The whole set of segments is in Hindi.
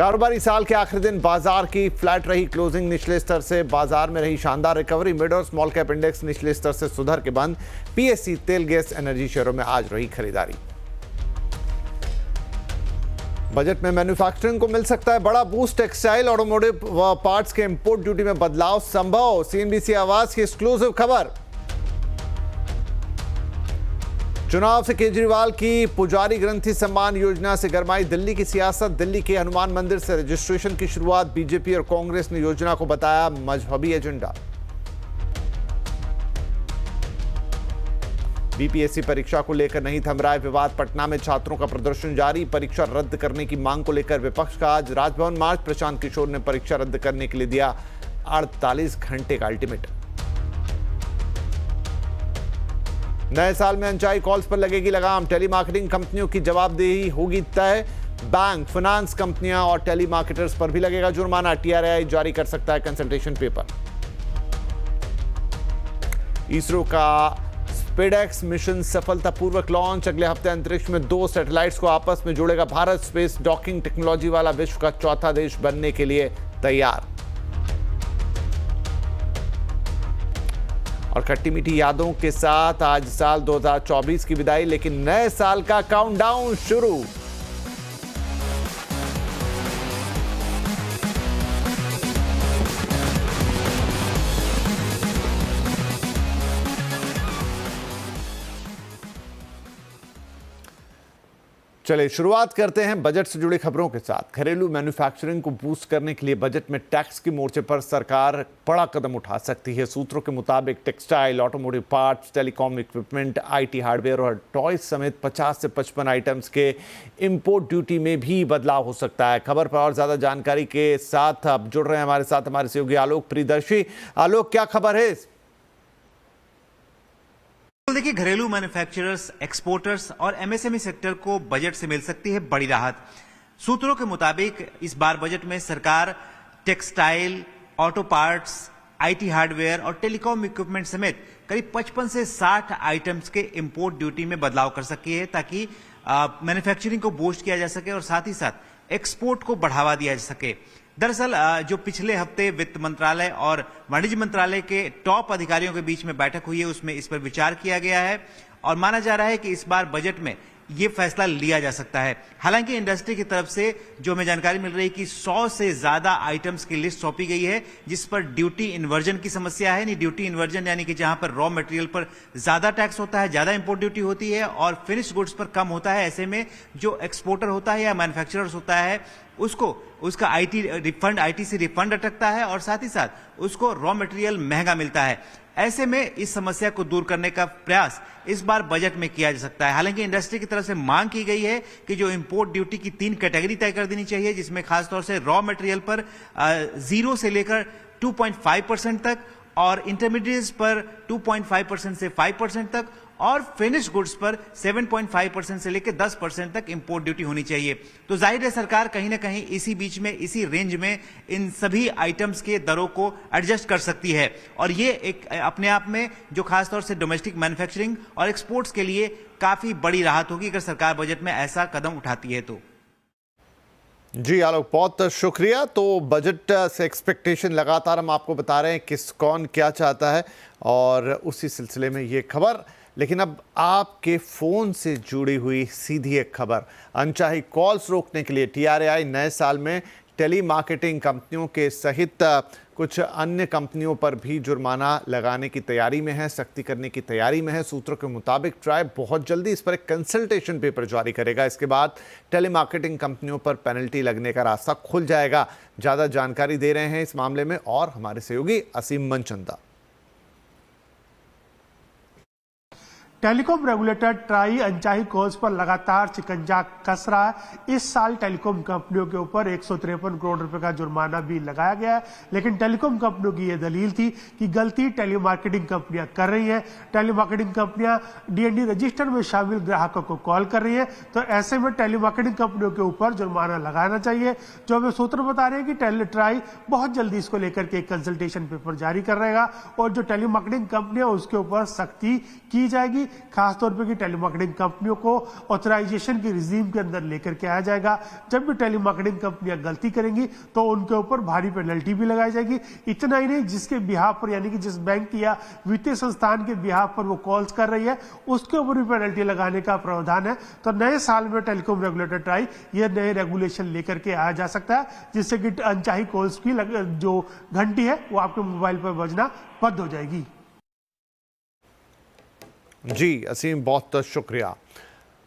कारोबारी साल के आखिरी दिन बाजार की फ्लैट रही क्लोजिंग। निचले स्तर से बाजार में रही शानदार रिकवरी। मिड और स्मॉल कैप इंडेक्स निचले स्तर से सुधर के बंद। पीएससी तेल गैस एनर्जी शेयरों में आज रही खरीदारी। बजट में मैन्युफैक्चरिंग को मिल सकता है बड़ा बूस्ट। टेक्सटाइल, ऑटोमोटिव व पार्ट्स के इंपोर्ट ड्यूटी में बदलाव संभव। सीएनबीसी आवाज की एक्सक्लूसिव खबर। चुनाव से केजरीवाल की पुजारी ग्रंथि सम्मान योजना से गरमाई दिल्ली की सियासत। दिल्ली के हनुमान मंदिर से रजिस्ट्रेशन की शुरुआत। बीजेपी और कांग्रेस ने योजना को बताया मजहबी एजेंडा। बीपीएससी परीक्षा को लेकर नहीं थम रहा है विवाद। पटना में छात्रों का प्रदर्शन जारी। परीक्षा रद्द करने की मांग को लेकर विपक्ष का आज राजभवन मार्च। प्रशांत किशोर ने परीक्षा रद्द करने के लिए दिया 48 घंटे का अल्टीमेटम। नए साल में अनचाही कॉल्स पर लगेगी लगाम। टेलीमार्केटिंग कंपनियों की जवाबदेही होगी तय। बैंक, फाइनेंस कंपनियां और टेलीमार्केटर्स पर भी लगेगा जुर्माना। टीआरआई जारी कर सकता है कंसल्टेशन पेपर। इसरो का स्पेडएक्स मिशन सफलतापूर्वक लॉन्च। अगले हफ्ते अंतरिक्ष में 2 सैटेलाइट्स को आपस में जोड़ेगा भारत। स्पेस डॉकिंग टेक्नोलॉजी वाला विश्व का चौथा देश बनने के लिए तैयार। और खट्टी मीठी यादों के साथ आज साल 2024 की विदाई, लेकिन नए साल का काउंटडाउन शुरू। चलिए शुरुआत करते हैं बजट से जुड़ी खबरों के साथ। घरेलू मैन्युफैक्चरिंग को बूस्ट करने के लिए बजट में टैक्स के मोर्चे पर सरकार बड़ा कदम उठा सकती है। सूत्रों के मुताबिक textile, automotive parts, telecom equipment, IT hardware और टॉयज समेत 50 से 55 आइटम्स के इंपोर्ट ड्यूटी में भी बदलाव हो सकता है। खबर पर और ज्यादा जानकारी के साथ अब जुड़ रहे हैं हमारे साथ हमारे सहयोगी आलोक प्रियदर्शी। आलोक, क्या खबर है? देखिए, घरेलू मैन्युफैक्चरर्स, एक्सपोर्टर्स और एमएसएमई सेक्टर को बजट से मिल सकती है बड़ी राहत। सूत्रों के मुताबिक इस बार बजट में सरकार textile, auto parts, IT hardware और टेलीकॉम इक्विपमेंट समेत करीब 55 से 60 आइटम्स के इंपोर्ट ड्यूटी में बदलाव कर सकती है ताकि मैन्युफैक्चरिंग को बूस्ट किया जा सके और साथ ही साथ एक्सपोर्ट को बढ़ावा दिया जा सके। दरअसल जो पिछले हफ्ते वित्त मंत्रालय और वाणिज्य मंत्रालय के टॉप अधिकारियों के बीच में बैठक हुई है उसमें इस पर विचार किया गया है और माना जा रहा है कि इस बार बजट में ये फैसला लिया जा सकता है। हालांकि इंडस्ट्री की तरफ से जो हमें जानकारी मिल रही है कि 100 से ज्यादा आइटम्स की लिस्ट सौंपी गई है जिस पर ड्यूटी इन्वर्जन की समस्या है। नहीं, ड्यूटी इन्वर्जन यानी कि जहां पर रॉ मटेरियल पर ज्यादा टैक्स होता है, ज्यादा इंपोर्ट ड्यूटी होती है और फिनिश गुड्स पर कम होता है। ऐसे में जो एक्सपोर्टर होता है या मैन्युफैक्चरर्स होता है उसका आईटी से रिफंड अटकता है और साथ ही साथ उसको रॉ मटेरियल महंगा मिलता है। ऐसे में इस समस्या को दूर करने का प्रयास इस बार बजट में किया जा सकता है। हालांकि इंडस्ट्री की तरफ से मांग की गई है कि जो इंपोर्ट ड्यूटी की 3 कैटेगरी तय कर देनी चाहिए, जिसमें खासतौर से रॉ मटेरियल पर 0 से लेकर 2.5% तक और इंटरमीडिएट्स पर 2.5% से 5% तक और फिनिश गुड्स पर 7.5% से लेकर 10% तक इंपोर्ट ड्यूटी होनी चाहिए। तो जाहिर है सरकार कहीं ना कहीं इसी बीच में, इसी रेंज में इन सभी आइटम्स के दरों को एडजस्ट कर सकती है और ये एक अपने आप में जो खासतौर से डोमेस्टिक मैन्युफैक्चरिंग और एक्सपोर्ट्स के लिए काफी बड़ी राहत होगी अगर सरकार बजट में ऐसा कदम उठाती है तो। जी आलोक, बहुत शुक्रिया। तो बजट से एक्सपेक्टेशन लगातार हम आपको बता रहे हैं कौन क्या चाहता है और उसी सिलसिले में ये खबर। लेकिन अब आपके फोन से जुड़ी हुई सीधी एक खबर। अनचाही कॉल्स रोकने के लिए टीआरआई नए साल में टेलीमार्केटिंग कंपनियों के सहित कुछ अन्य कंपनियों पर भी जुर्माना लगाने की तैयारी में है, सख्ती करने की तैयारी में है। सूत्रों के मुताबिक ट्राई बहुत जल्दी इस पर एक कंसल्टेशन पेपर जारी करेगा। इसके बाद टेलीमार्केटिंग कंपनियों पर पेनल्टी लगने का रास्ता खुल जाएगा। ज़्यादा जानकारी दे रहे हैं इस मामले में और हमारे सहयोगी Aseem Manchanda. Telecom regulator TRAI अनचाही कॉल्स पर लगातार शिकंजा कस रहा है। इस साल टेलीकॉम कंपनियों के ऊपर 153 करोड़ रुपए का जुर्माना भी लगाया गया है, लेकिन टेलीकॉम कंपनियों की यह दलील थी कि गलती टेलीमार्केटिंग कंपनियां कर रही हैं। टेलीमार्केटिंग कंपनियां डीएनडी रजिस्टर में शामिल ग्राहकों को कॉल कर रही हैं, तो ऐसे में टेलीमार्केटिंग कंपनियों के ऊपर जुर्माना लगाना चाहिए। जो हमें सूत्र बता रहे हैं कि ट्राई बहुत जल्दी इसको लेकर के एक कंसल्टेशन पेपर जारी कर रहेगा और जो टेलीमार्केटिंग कंपनियां उसके ऊपर सख्ती की जाएगी। खासतौर पर कि टेलीमार्केटिंग कंपनियों को ऑथराइजेशन की रिजीम के अंदर लेकर के आया जाएगा। जब भी टेलीमार्केटिंग कंपनियां गलती करेंगी तो उनके ऊपर भारी पेनल्टी भी लगाई जाएगी। इतना ही नहीं, जिसके बिहाफ पर यानी कि जिस बैंक या वित्तीय संस्थान के बिहाफ पर वो कॉल्स कर रही है उसके ऊपर भी पेनल्टी लगाने का प्रावधान है। तो नए साल में टेलीकॉम रेगुलेटर ट्राई ये नए रेगुलेशन लेकर के आया जा सकता है, जिससे कि अनचाही कॉल्स की जो घंटी है वो आपके मोबाइल पर बजना बंद हो जाएगी। जी असीम, बहुत शुक्रिया।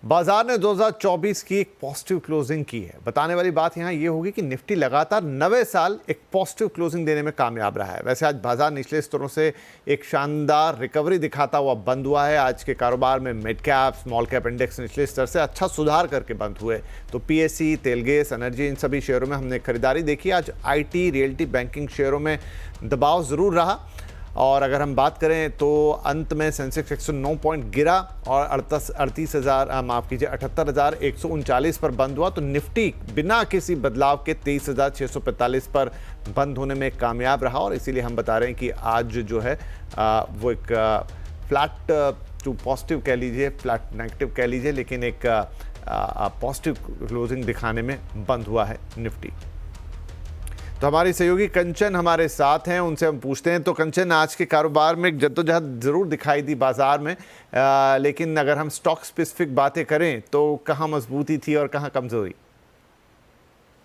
बाजार ने 2024 की एक पॉजिटिव क्लोजिंग की है। बताने वाली बात यहां ये होगी कि निफ्टी लगातार 9वें साल एक पॉजिटिव क्लोजिंग देने में कामयाब रहा है। वैसे आज बाजार निचले स्तरों से एक शानदार रिकवरी दिखाता हुआ बंद हुआ है। आज के कारोबार में mid cap, small cap index निचले स्तर से अच्छा सुधार करके बंद हुए। तो पीएससी, तेल गैस, एनर्जी, इन सभी शेयरों में हमने खरीदारी देखी। आज आईटी, रियल्टी, बैंकिंग शेयरों में दबाव जरूर रहा। और अगर हम बात करें तो अंत में सेंसेक्स 109 पॉइंट गिरा और 78,139 पर बंद हुआ। तो निफ्टी बिना किसी बदलाव के 23,645 पर बंद होने में कामयाब रहा। और इसीलिए हम बता रहे हैं कि आज जो है वो एक फ्लैट टू पॉजिटिव कह लीजिए, फ्लैट नेगेटिव कह लीजिए, लेकिन एक पॉजिटिव क्लोजिंग दिखाने में बंद हुआ है निफ्टी। तो हमारी सहयोगी कंचन हमारे साथ हैं, उनसे हम पूछते हैं। तो कंचन, आज के कारोबार में जद्दोजहद जरूर दिखाई दी बाजार में, लेकिन अगर हम स्टॉक स्पेसिफिक बातें करें तो कहाँ मजबूती थी और कहाँ कमजोरी?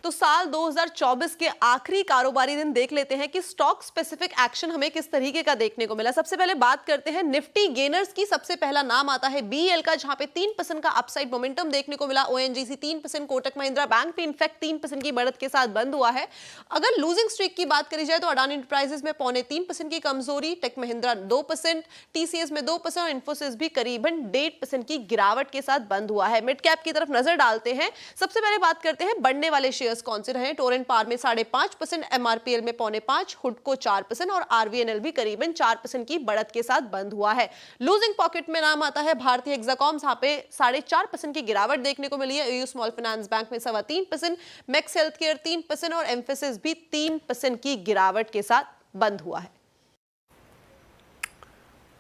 तो साल 2024 के आखिरी कारोबारी दिन देख लेते हैं कि स्टॉक स्पेसिफिक एक्शन हमें किस तरीके का देखने को मिला। सबसे पहले बात करते हैं निफ्टी गेनर्स की। सबसे पहला नाम आता है बीएल का, जहां पे 3% का अपसाइड मोमेंटम देखने को मिला। ओएनजीसी 3%, कोटक महिंद्रा बैंक भी इनफैक्ट 3% की बढ़त के साथ बंद हुआ है। अगर लूजिंग स्ट्रीक की बात करी जाए तो अडानी एंटरप्राइजेस में 3.25% की कमजोरी, टेक महिंद्रा 2%, टीसीएस में 2% और इन्फोसिस भी करीबन 1.5% की गिरावट के साथ बंद हुआ है। मिड कैप की तरफ नजर डालते हैं। सबसे पहले बात करते हैं बढ़ने वाले शेयर्स कौन से रहे। टोरेंट पावर में 5.5%, एमआरपीएल में 5.25%, हुडको 4% और आरवीएनएल भी करीबन 4% की बढ़त के साथ बंद हुआ है। लूजिंग पॉकेट में नाम आता है भारतीय हेक्साकॉम, जहां पे 4.5% की गिरावट देखने को मिली है। एयू स्मॉल फाइनेंस बैंक में 3.25%, मैक्स हेल्थ केयर 3% और एम्फेसिस भी 3% की गिरावट के साथ बंद हुआ है।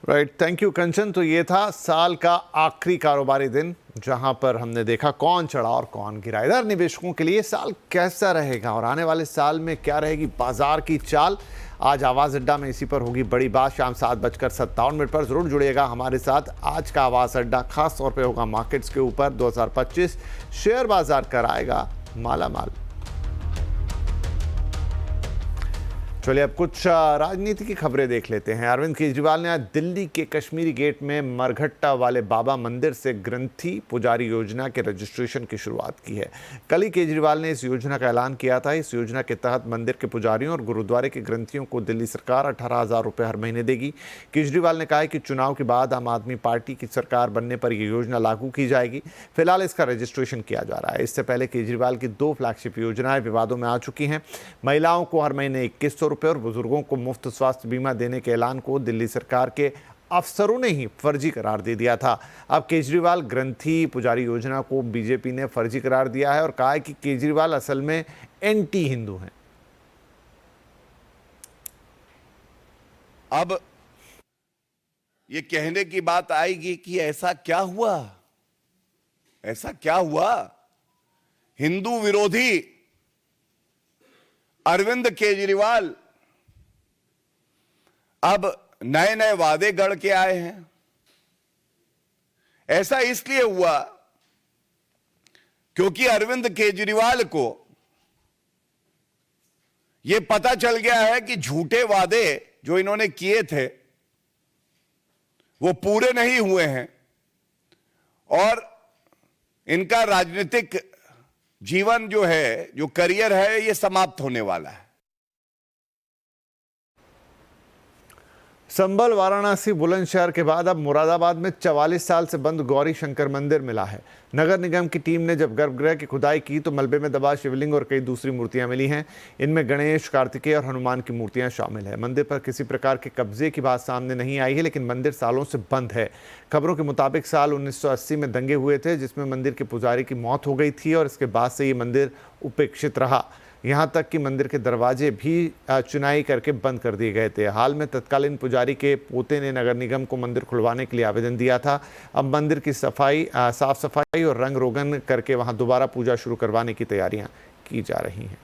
राइट, थैंक यू कंचन। तो ये था साल का आखिरी कारोबारी दिन, जहां पर हमने देखा कौन चढ़ा और कौन गिरा। इधर निवेशकों के लिए साल कैसा रहेगा और आने वाले साल में क्या रहेगी बाजार की चाल, आज आवाज़ अड्डा में इसी पर होगी बड़ी बात। शाम 7:57 पर जरूर जुड़िएगा हमारे साथ। आज का आवाज़ अड्डा खास तौर पे होगा मार्केट्स के ऊपर। 2025 शेयर बाजार कराएगा माला माल। चलिए अब कुछ राजनीति की खबरें देख लेते हैं। अरविंद केजरीवाल ने आज दिल्ली के कश्मीरी गेट में मरघट्टा वाले बाबा मंदिर से ग्रंथी पुजारी योजना के रजिस्ट्रेशन की शुरुआत की है। कल ही केजरीवाल ने इस योजना का ऐलान किया था। इस योजना के तहत मंदिर के पुजारियों और गुरुद्वारे के ग्रंथियों को दिल्ली सरकार 18,000 रुपये हर महीने देगी। केजरीवाल ने कहा है कि चुनाव के बाद आम आदमी पार्टी की सरकार बनने पर यह योजना लागू की जाएगी। फिलहाल इसका रजिस्ट्रेशन किया जा रहा है। इससे पहले केजरीवाल की 2 फ्लैगशिप योजनाएं विवादों में आ चुकी हैं। महिलाओं को हर महीने 2100 और बुजुर्गों को मुफ्त स्वास्थ्य बीमा देने के ऐलान को दिल्ली सरकार के अफसरों ने ही फर्जी करार दे दिया था। अब केजरीवाल ग्रंथी पुजारी योजना को बीजेपी ने फर्जी करार दिया है और कहा है कि केजरीवाल असल में एंटी हिंदू हैं। अब ये कहने की बात आएगी कि ऐसा क्या हुआ, ऐसा क्या हुआ? हिंदू विरोधी अरविंद केजरीवाल अब नए नए वादे गढ़ के आए हैं। ऐसा इसलिए हुआ क्योंकि अरविंद केजरीवाल को यह पता चल गया है कि झूठे वादे जो इन्होंने किए थे वो पूरे नहीं हुए हैं और इनका राजनीतिक जीवन जो है, जो करियर है, ये समाप्त होने वाला है। संभल, वाराणसी, बुलंदशहर के बाद अब मुरादाबाद में 44 साल से बंद गौरी शंकर मंदिर मिला है। नगर निगम की टीम ने जब गर्भगृह की खुदाई की तो मलबे में दबा शिवलिंग और कई दूसरी मूर्तियां मिली हैं। इनमें गणेश, कार्तिकेय और हनुमान की मूर्तियां शामिल है। मंदिर पर किसी प्रकार के कब्जे की बात सामने नहीं आई है, लेकिन मंदिर सालों से बंद है। खबरों के मुताबिक साल 1980 में दंगे हुए थे जिसमें मंदिर के पुजारी की मौत हो गई थी और इसके बाद से ये मंदिर उपेक्षित रहा। यहां तक कि मंदिर के दरवाजे भी चुनाई करके बंद कर दिए गए थे। हाल में तत्कालीन पुजारी के पोते ने नगर निगम को मंदिर खुलवाने के लिए आवेदन दिया था। अब मंदिर की साफ सफाई और रंग रोगन करके वहां दोबारा पूजा शुरू करवाने की तैयारियां की जा रही हैं।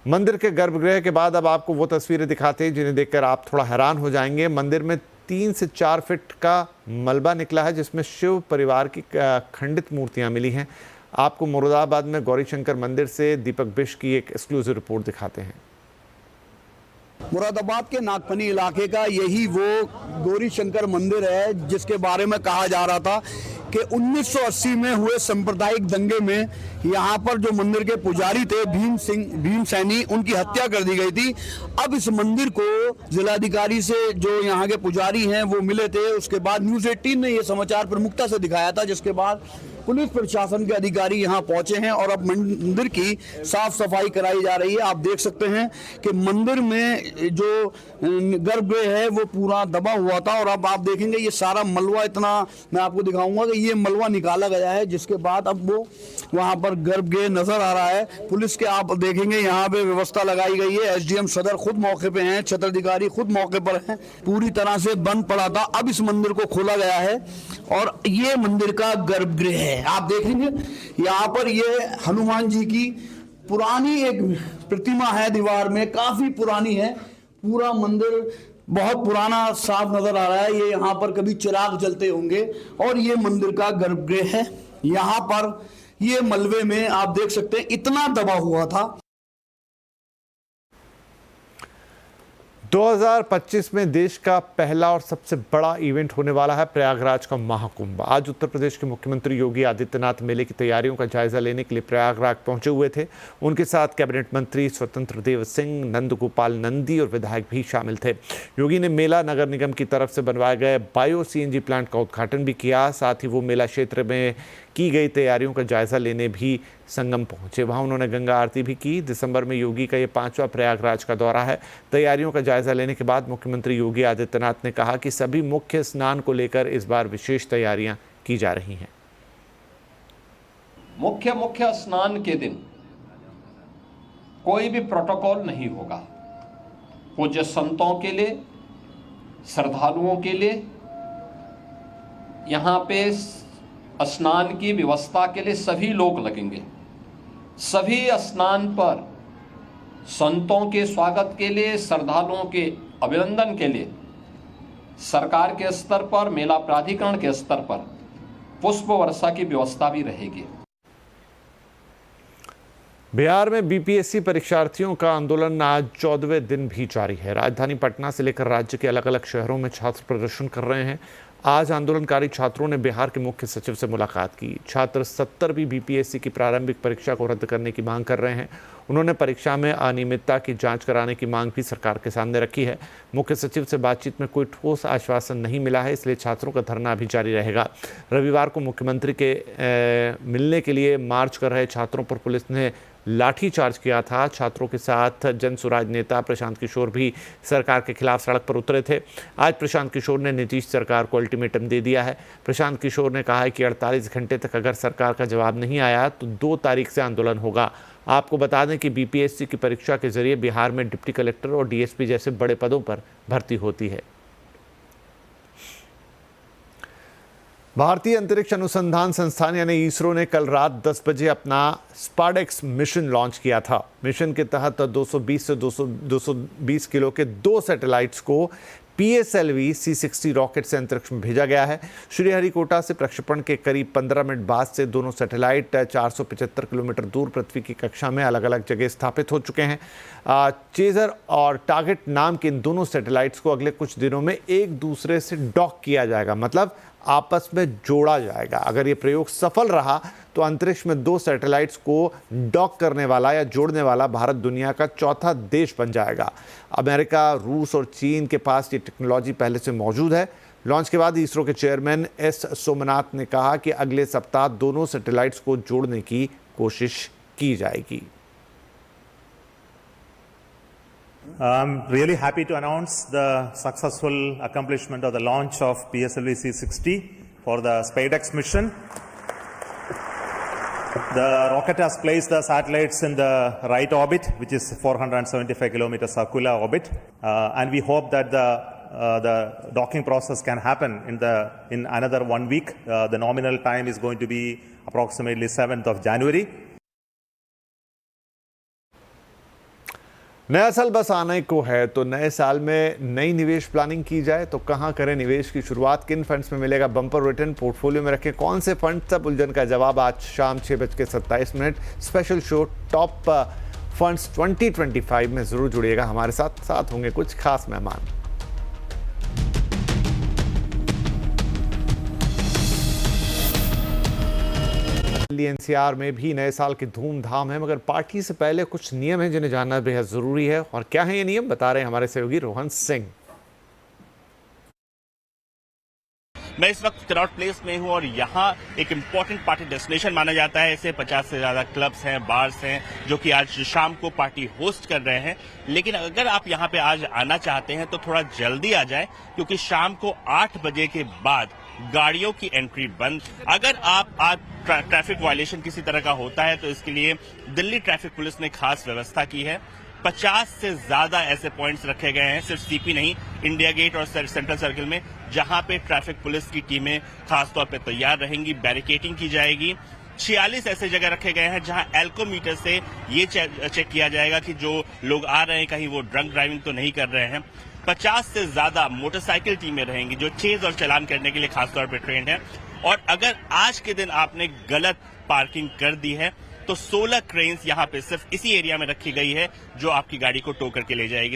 मंदिर के गर्भगृह के बाद अब आपको वो तस्वीरें दिखाते हैं जिन्हें देखकर आप थोड़ा हैरान हो जाएंगे। मंदिर में 3 से 4 फीट का मलबा निकला है जिसमें शिव परिवार की खंडित मूर्तियां मिली हैं। आपको मुरादाबाद में गौरी शंकर मंदिर से दीपक बिष्ट की एक एक्सक्लूसिव रिपोर्ट दिखाते हैं। मुरादाबाद के नागफनी इलाके का यही वो गौरी शंकर मंदिर है जिसके बारे में कहा जा रहा था कि 1980 में हुए सांप्रदायिक दंगे में यहाँ पर जो मंदिर के पुजारी थे भीम सैनी, उनकी हत्या कर दी गई थी। अब इस मंदिर को जिलाधिकारी से जो यहाँ के पुजारी हैं वो मिले थे। उसके बाद न्यूज़ 18 ने ये समाचार प्रमुखता से दिखाया था, जिसके बाद पुलिस प्रशासन के अधिकारी यहाँ पहुंचे हैं और अब मंदिर की साफ सफाई कराई जा रही है। आप देख सकते हैं कि मंदिर में जो गर्भगृह है वो पूरा दबा हुआ था और अब आप देखेंगे ये सारा मलबा, इतना मैं आपको दिखाऊंगा कि ये मलबा निकाला गया है, जिसके बाद अब वो वहाँ पर गर्भगृह नजर आ रहा है। पुलिस के आप देखेंगे यहाँ पे व्यवस्था लगाई गई है। एसडीएम सदर खुद मौके पे हैं, क्षेत्राधिकारी खुद मौके पर हैं। पूरी तरह से बंद पड़ा था, अब इस मंदिर को खोला गया है और ये मंदिर का गर्भगृह है। आप देखेंगे यहाँ पर ये हनुमान जी की पुरानी एक प्रतिमा है, दीवार में काफी पुरानी है। पूरा मंदिर बहुत पुराना साफ नजर आ रहा है। ये यहाँ पर कभी चिराग जलते होंगे और ये मंदिर का गर्भगृह है। यहाँ पर ये मलबे में आप देख सकते हैं इतना दबा हुआ था। 2025 में देश का पहला और सबसे बड़ा इवेंट होने वाला है प्रयागराज का महाकुंभ। आज उत्तर प्रदेश के मुख्यमंत्री योगी आदित्यनाथ मेले की तैयारियों का जायजा लेने के लिए प्रयागराज पहुंचे हुए थे। उनके साथ कैबिनेट मंत्री स्वतंत्र देव सिंह, नंदगोपाल नंदी और विधायक भी शामिल थे। योगी ने मेला नगर निगम की तरफ से बनवाए गए बायो सीएनजी प्लांट का उद्घाटन भी किया। साथ ही वो मेला क्षेत्र में की गई तैयारियों का जायजा लेने भी संगम पहुंचे। वहां उन्होंने गंगा आरती भी की। दिसंबर में योगी का ये 5वां प्रयागराज का दौरा है। तैयारियों का जायजा लेने के बाद मुख्यमंत्री योगी आदित्यनाथ ने कहा कि सभी मुख्य स्नान को लेकर इस बार विशेष तैयारियां की जा रही हैं। मुख्य स्नान के दिन कोई भी प्रोटोकॉल नहीं होगा। पूज्य संतों के लिए, श्रद्धालुओं के लिए यहाँ पे स्नान की व्यवस्था के लिए सभी लोग लगेंगे। सभी स्नान पर संतों के स्वागत के लिए, श्रद्धालुओं के अभिनंदन के लिए सरकार के स्तर पर, मेला प्राधिकरण के स्तर पर पुष्प वर्षा की व्यवस्था भी रहेगी। बिहार में बीपीएससी परीक्षार्थियों का आंदोलन आज 14वें दिन भी जारी है। राजधानी पटना से लेकर राज्य के अलग अलग शहरों में छात्र प्रदर्शन कर रहे हैं। आज आंदोलनकारी छात्रों ने बिहार के मुख्य सचिव से मुलाकात की। छात्र 70वीं बीपीएससी की प्रारंभिक परीक्षा को रद्द करने की मांग कर रहे हैं। उन्होंने परीक्षा में अनियमितता की जांच कराने की मांग भी सरकार के सामने रखी है। मुख्य सचिव से बातचीत में कोई ठोस आश्वासन नहीं मिला है, इसलिए छात्रों का धरना अभी जारी रहेगा। रविवार को मुख्यमंत्री के मिलने के लिए मार्च कर रहे छात्रों पर पुलिस ने लाठीचार्ज किया था। छात्रों के साथ जन स्वराज नेता प्रशांत किशोर भी सरकार के खिलाफ सड़क पर उतरे थे। आज प्रशांत किशोर ने नीतीश सरकार को अल्टीमेटम दे दिया है। प्रशांत किशोर ने कहा है कि 48 घंटे तक अगर सरकार का जवाब नहीं आया तो 2 तारीख से आंदोलन होगा। आपको बता दें कि बीपीएससी की परीक्षा के जरिए बिहार में डिप्टी कलेक्टर और डीएसपी जैसे बड़े पदों पर भर्ती होती है। भारतीय अंतरिक्ष अनुसंधान संस्थान यानी इसरो ने कल रात 10 बजे अपना स्पार्डेक्स मिशन लॉन्च किया था। मिशन के तहत 220 से 220 किलो के 2 सैटेलाइट्स को PSLV C60 रॉकेट से अंतरिक्ष में भेजा गया है। श्रीहरिकोटा से प्रक्षेपण के करीब 15 मिनट बाद से दोनों सैटेलाइट 475 किलोमीटर दूर पृथ्वी की कक्षा में अलग अलग जगह स्थापित हो चुके हैं। चेजर और टारगेट नाम के इन दोनों सैटेलाइट्स को अगले कुछ दिनों में एक दूसरे से डॉक किया जाएगा, मतलब आपस में जोड़ा जाएगा। अगर ये प्रयोग सफल रहा तो अंतरिक्ष में 2 सैटेलाइट्स को डॉक करने वाला या जोड़ने वाला भारत दुनिया का चौथा देश बन जाएगा। अमेरिका, रूस और चीन के पास ये टेक्नोलॉजी पहले से मौजूद है। लॉन्च के बाद इसरो के चेयरमैन एस सोमनाथ ने कहा कि अगले सप्ताह दोनों सैटेलाइट्स को जोड़ने की कोशिश की जाएगी। I'm really happy to announce the successful accomplishment of the launch of PSLV C60 for the SpaceX mission. The rocket has placed the satellites in the right orbit, which is 475 kilometer circular orbit, and we hope that the docking process can happen in another 1 week. The nominal time is going to be approximately 7th of January. नया साल बस आने को है, तो नए साल में नई निवेश प्लानिंग की जाए तो कहां करें निवेश की शुरुआत, किन फंड्स में मिलेगा बम्पर रिटर्न, पोर्टफोलियो में रखें कौन से फंड, सब उलझन का जवाब आज शाम 6:27 स्पेशल शो टॉप फंड्स 2025 में जरूर जुड़िएगा हमारे साथ होंगे कुछ खास मेहमान। दिल्ली एनसीआर में भी नए साल की धूमधाम है, मगर पार्टी से पहले कुछ नियम हैं जिन्हें जानना बेहद जरूरी है। और क्या है ये नियम, बता रहे हैं हमारे सहयोगी रोहन सिंह। मैं इस वक्त कनॉट प्लेस में हूं और यहाँ एक इम्पोर्टेंट पार्टी डेस्टिनेशन माना जाता है। ऐसे 50 से ज्यादा क्लब्स हैं, बार्स हैं जो कि आज शाम को पार्टी होस्ट कर रहे हैं। लेकिन अगर आप यहाँ पे आज आना चाहते हैं तो थोड़ा जल्दी आ जाए, क्योंकि शाम को 8 बजे के बाद गाड़ियों की एंट्री बंद। अगर आप आज ट्रैफिक वायलेशन किसी तरह का होता है तो इसके लिए दिल्ली ट्रैफिक पुलिस ने खास व्यवस्था की है। 50 से ज्यादा ऐसे पॉइंट्स रखे गए हैं, सिर्फ सीपी नहीं, इंडिया गेट और सेंट्रल सर्किल में, जहां पे ट्रैफिक पुलिस की टीमें खासतौर पे तैयार रहेंगी, बैरिकेडिंग की जाएगी। 46 ऐसे जगह रखे गए हैं जहां एल्कोमीटर से ये चेक किया जाएगा कि जो लोग आ रहे हैं कहीं वो ड्रंक ड्राइविंग तो नहीं कर रहे हैं। 50 से ज्यादा मोटरसाइकिल टीमें रहेंगी जो चेज और चालान करने के लिए खासतौर पर ट्रेंड है। और अगर आज के दिन आपने गलत पार्किंग कर दी है तो 16 क्रेन्स यहां पे सिर्फ इसी एरिया में रखी गई है जो आपकी गाड़ी को टो करके ले जाएगी।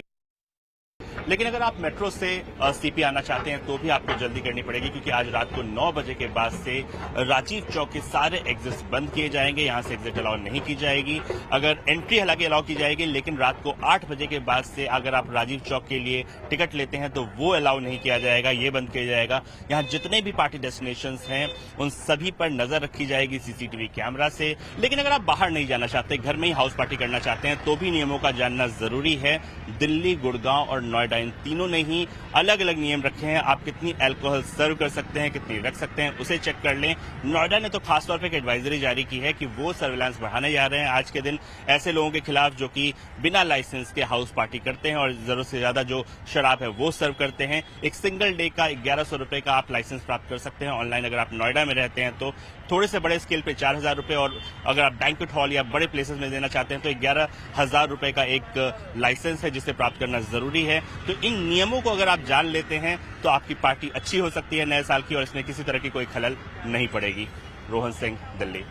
लेकिन अगर आप मेट्रो से सीपी आना चाहते हैं तो भी आपको जल्दी करनी पड़ेगी, क्योंकि आज रात को 9 बजे के बाद से राजीव चौक के सारे एग्जिट्स बंद किए जाएंगे। यहां से एग्जिट अलाउ नहीं की जाएगी। अगर एंट्री हालांकि अलाउ की जाएगी, लेकिन रात को 8 बजे के बाद से अगर आप राजीव चौक के लिए टिकट लेते हैं तो वो अलाउ नहीं किया जाएगा, ये बंद किया जाएगा। यहाँ जितने भी पार्टी डेस्टिनेशंस हैं उन सभी पर नजर रखी जाएगी सीसीटीवी कैमरा से। लेकिन अगर आप बाहर नहीं जाना चाहते, घर में ही हाउस पार्टी करना चाहते हैं, तो भी नियमों का जानना जरूरी है। दिल्ली, गुड़गांव और नोएडा, इन तीनों ने ही अलग अलग नियम रखे हैं। आप कितनी अल्कोहल सर्व कर सकते हैं, कितनी रख सकते हैं, उसे चेक कर लें। नोएडा ने तो खासतौर पर एक एडवाइजरी जारी की है कि वो सर्विलांस बढ़ाने जा रहे हैं आज के दिन ऐसे लोगों के खिलाफ जो कि बिना लाइसेंस के हाउस पार्टी करते हैं और जरूरत से ज्यादा जो शराब है वो सर्व करते हैं। एक सिंगल डे का 1100 रुपए का आप लाइसेंस प्राप्त कर सकते हैं ऑनलाइन। अगर आप नोएडा में रहते हैं तो थोड़े से बड़े स्केल पे 4000 रुपए, और अगर आप बैंक्वेट हॉल या बड़े प्लेसेस में देना चाहते हैं तो 11,000 रुपए का एक लाइसेंस है जिसे प्राप्त करना जरूरी है। तो इन नियमों को अगर आप जान लेते हैं तो आपकी पार्टी अच्छी हो सकती है नए साल की, और इसमें किसी तरह की कोई खलल नहीं पड़ेगी। रोहन सिंह, दिल्ली।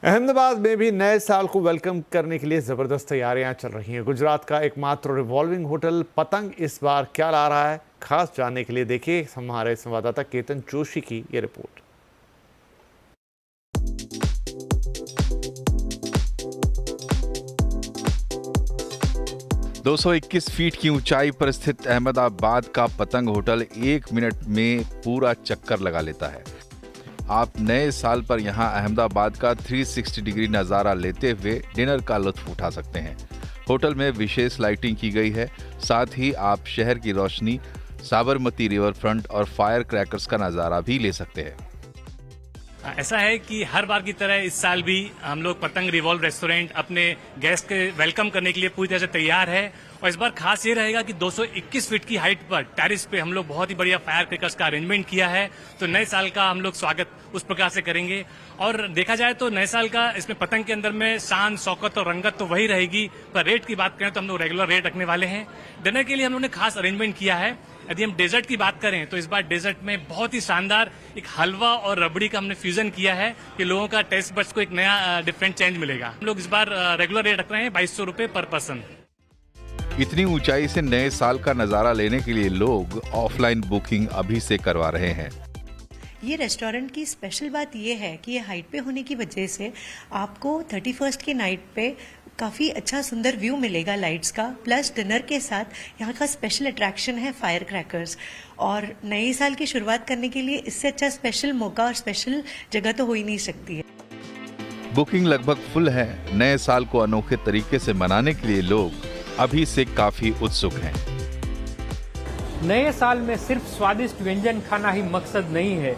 अहमदाबाद में भी नए साल को वेलकम करने के लिए जबरदस्त तैयारियां चल रही हैं। गुजरात का एकमात्र रिवॉल्विंग होटल पतंग इस बार क्या ला रहा है, खास जानने के लिए देखिए हमारे संवाददाता केतन जोशी की ये रिपोर्ट। 221 फीट की ऊंचाई पर स्थित अहमदाबाद का पतंग होटल 1 मिनट में पूरा चक्कर लगा लेता है। आप नए साल पर यहां अहमदाबाद का 360 डिग्री नज़ारा लेते हुए डिनर का लुत्फ उठा सकते हैं। होटल में विशेष लाइटिंग की गई है, साथ ही आप शहर की रोशनी, साबरमती रिवर फ्रंट और फायर क्रैकर्स का नज़ारा भी ले सकते हैं। ऐसा है कि हर बार की तरह इस साल भी हम लोग पतंग रिवॉल्व रेस्टोरेंट अपने गेस्ट के वेलकम करने के लिए पूरी तरह से तैयार है। और इस बार खास ये रहेगा कि 221 फीट की हाइट पर टेरिस पे हम लोग बहुत ही बढ़िया फायर क्रैकर्स का अरेंजमेंट किया है। तो नए साल का हम लोग स्वागत उस प्रकार से करेंगे। और देखा जाए तो नए साल का इसमें पतंग के अंदर में शान, शौकत और रंगत तो वही रहेगी, पर रेट की बात करें तो हम लोग रेगुलर रेट रखने वाले हैं। डिनर के लिए हम लोगों ने खास अरेंजमेंट किया है। यदि हम डेजर्ट की बात करें तो इस बार डेजर्ट में बहुत ही शानदार एक हलवा और रबड़ी का हमने फ्यूजन किया है कि लोगों का टेस्ट बड्स को एक नया डिफरेंट चेंज मिलेगा। हम लोग इस बार रेगुलर रेट रख रहे हैं 2200 रुपए पर पर्सन। इतनी ऊंचाई से नए साल का नजारा लेने के लिए लोग ऑफलाइन बुकिंग अभी से करवा रहे हैं। ये रेस्टोरेंट की स्पेशल बात ये है कि ये हाइट पे होने की वजह से आपको 31st की नाइट पे काफ़ी अच्छा सुंदर व्यू मिलेगा लाइट्स का। प्लस डिनर के साथ यहाँ का स्पेशल अट्रैक्शन है फायर क्रैकर्स। और नए साल की शुरुआत करने के लिए इससे अच्छा स्पेशल मौका और स्पेशल जगह तो हो ही नहीं सकती है। बुकिंग लगभग फुल है। नए साल को अनोखे तरीके से मनाने के लिए लोग अभी से काफी उत्सुक हैं। नए साल में सिर्फ स्वादिष्ट व्यंजन खाना ही मकसद नहीं है,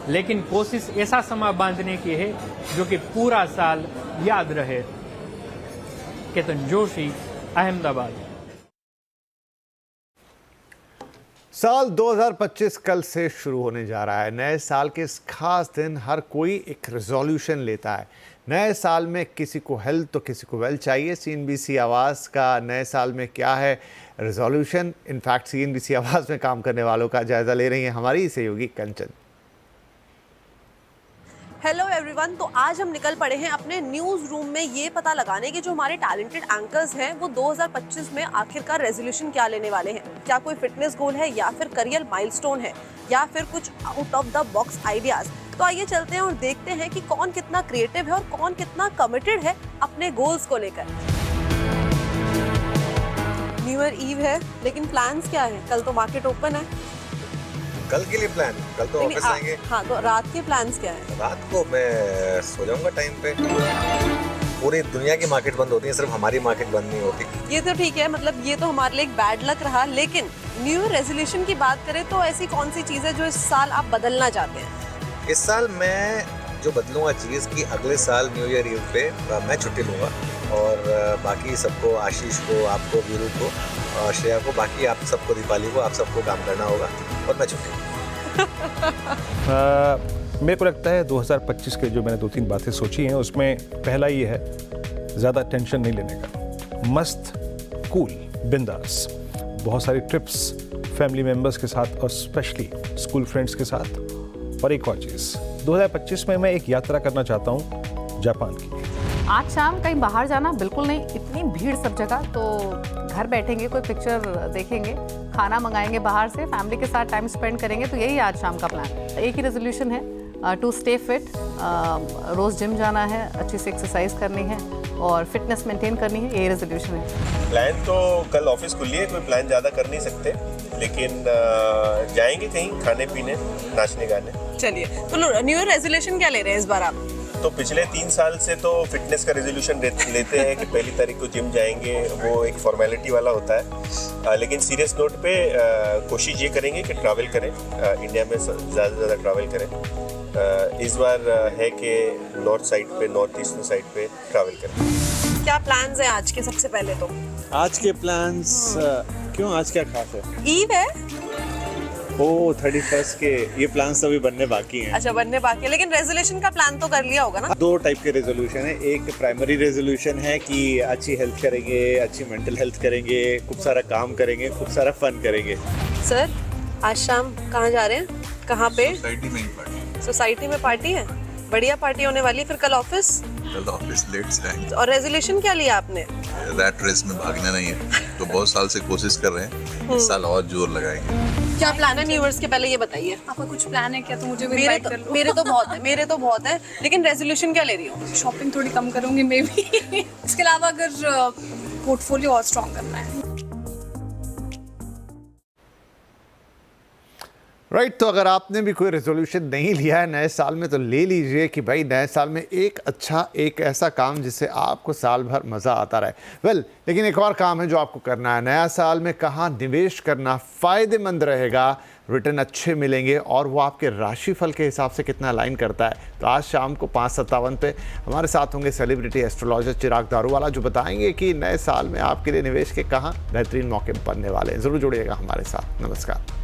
लेकिन कोशिश ऐसा समय बांधने की है जो कि पूरा साल याद रहे। केतन जोशी, अहमदाबाद। साल 2025 कल से शुरू होने जा रहा है। नए साल के इस खास दिन हर कोई एक रेजोल्यूशन लेता है। नए साल में किसी को हेल्थ तो किसी को वेल्थ चाहिए। CNBC आवाज़ का नए साल में क्या है रेजोल्यूशन? इनफैक्ट CNBC आवाज़ में काम करने वालों का जायजा ले रही है हमारी सहयोगी कंचन। हेलो एवरीवन, तो आज हम निकल पड़े हैं अपने न्यूज़ रूम में ये पता लगाने के जो हमारे टैलेंटेड एंकर्स हैं वो 2025 में आखिरकार रेजोल्यूशन क्या लेने वाले हैं। क्या कोई फिटनेस गोल है या फिर करियर माइलस्टोन है या फिर कुछ out of the box ideas. तो आइए चलते हैं और देखते हैं कि कौन कितना क्रिएटिव है और कौन कितना कमिटेड है अपने गोल्स को लेकर। न्यू ईयर ईव है, लेकिन प्लान्स क्या है? कल तो मार्केट ओपन है। कल के लिए प्लान? कल तो ऑफिस आएंगे। हाँ, तो रात के प्लान्स क्या है? रात को मैं सो जाऊंगा टाइम पे। पूरी दुनिया की मार्केट बंद होती है, सिर्फ हमारी मार्केट बंद नहीं होती। ये तो ठीक है, मतलब ये तो हमारे लिए एक बैड लक रहा। लेकिन न्यू ईयर रेजोल्यूशन की बात करें तो ऐसी कौन सी चीज़ है जो इस साल आप बदलना चाहते हैं? इस साल मैं जो बदलूंगा चीज़ की अगले साल न्यू ईयर ईव पे मैं छुट्टी लूँगा और बाकी सबको, आशीष को, आपको, वीरू को, श्रेया को, बाकी आप सबको, दीपाली को, आप सबको काम करना होगा और मैं छुट्टी। मेरे को लगता है 2025 के जो मैंने 2-3 बातें सोची हैं उसमें पहला ये है ज़्यादा टेंशन नहीं लेने का। मस्त, कूल, बिंदास, बहुत सारी ट्रिप्स फैमिली मेम्बर्स के साथ और स्पेशली स्कूल फ्रेंड्स के साथ। और एक और चीज़, 2025 में मैं एक यात्रा करना चाहता हूँ जापान की। आज शाम कहीं बाहर जाना बिल्कुल नहीं, इतनी भीड़ सब जगह, तो घर बैठेंगे, कोई पिक्चर देखेंगे, खाना मंगाएंगे बाहर से, फैमिली के साथ टाइम स्पेंड करेंगे। तो यही आज शाम का प्लान। एक ही रेजोल्यूशन है, टू स्टे फिट। रोज़ जिम जाना है, अच्छी से एक्सरसाइज करनी है और फिटनेस मेंटेन करनी है, यही रेजोल्यूशन है। प्लान तो कल ऑफिस खुली है, कोई प्लान ज़्यादा कर नहीं सकते, लेकिन जाएंगे कहीं खाने पीने, नाचने गाने। चलिए, तो न्यू ईयर रेजोल्यूशन क्या ले रहे हैं इस बार आप? तो पिछले 3 साल से तो फिटनेस का रेजोल्यूशन लेते हैं कि पहली तारीख को जिम जाएंगे, वो एक फॉर्मेलिटी वाला होता है। लेकिन सीरियस नोट पे कोशिश ये करेंगे कि ट्रैवल करें, इंडिया में ज़्यादा से ज़्यादा ट्रैवल करें। इस बार है कि नॉर्थ साइड पे, नॉर्थ ईस्टर्न साइड पे ट्रैवल करें। क्या प्लान्स हैं आज के? सबसे पहले तो आज के प्लान्स क्यों, आज क्या खास है? ईव है। ओ 31st के ये प्लान्स तो अभी बनने बाकी हैं। अच्छा, बनने बाकी है, लेकिन रेजोल्यूशन का प्लान तो कर लिया होगा ना? 2 टाइप के रेजोल्यूशन है। एक प्राइमरी रेजोल्यूशन है कि अच्छी हेल्थ करेंगे, अच्छी मेंटल हेल्थ करेंगे, खूब सारा काम करेंगे, खूब सारा फन करेंगे। सर, आज शाम कहाँ जा रहे हैं? कहाँ पे? सोसाइटी में ही पार्टी। सोसाइटी में पार्टी है? बढ़िया पार्टी होने वाली। फिर कल ऑफिस? कल ऑफिस लेट से आएंगे। और रेजोल्यूशन क्या लिया आपने? रैट रेस में भागना नहीं है, तो बहुत साल से कोशिश कर रहे हैं, इस साल और जोर लगाएंगे। क्या प्लान है न्यू ईयर के पहले, ये बताइए। आपका कुछ प्लान है क्या? तो मुझे मेरे तो बहुत है, लेकिन रेजोल्यूशन क्या ले रही हो? शॉपिंग थोड़ी कम करूंगी मे बी। इसके अलावा अगर पोर्टफोलियो और स्ट्रॉन्ग करना है। राइट, तो अगर आपने भी कोई रेजोल्यूशन नहीं लिया है नए साल में तो ले लीजिए कि भाई नए साल में एक ऐसा काम जिससे आपको साल भर मज़ा आता रहे। लेकिन एक और काम है जो आपको करना है। नया साल में कहाँ निवेश करना फ़ायदेमंद रहेगा, रिटर्न अच्छे मिलेंगे और वो आपके राशिफल के हिसाब से कितना अलाइन करता है। तो आज शाम को 5:57 पे हमारे साथ होंगे सेलिब्रिटी एस्ट्रोलॉजर चिराग दारूवाला, जो बताएंगे कि नए साल में आपके लिए निवेश के कहाँ बेहतरीन मौके बनने वाले हैं। ज़रूर जुड़िएगा हमारे साथ। नमस्कार।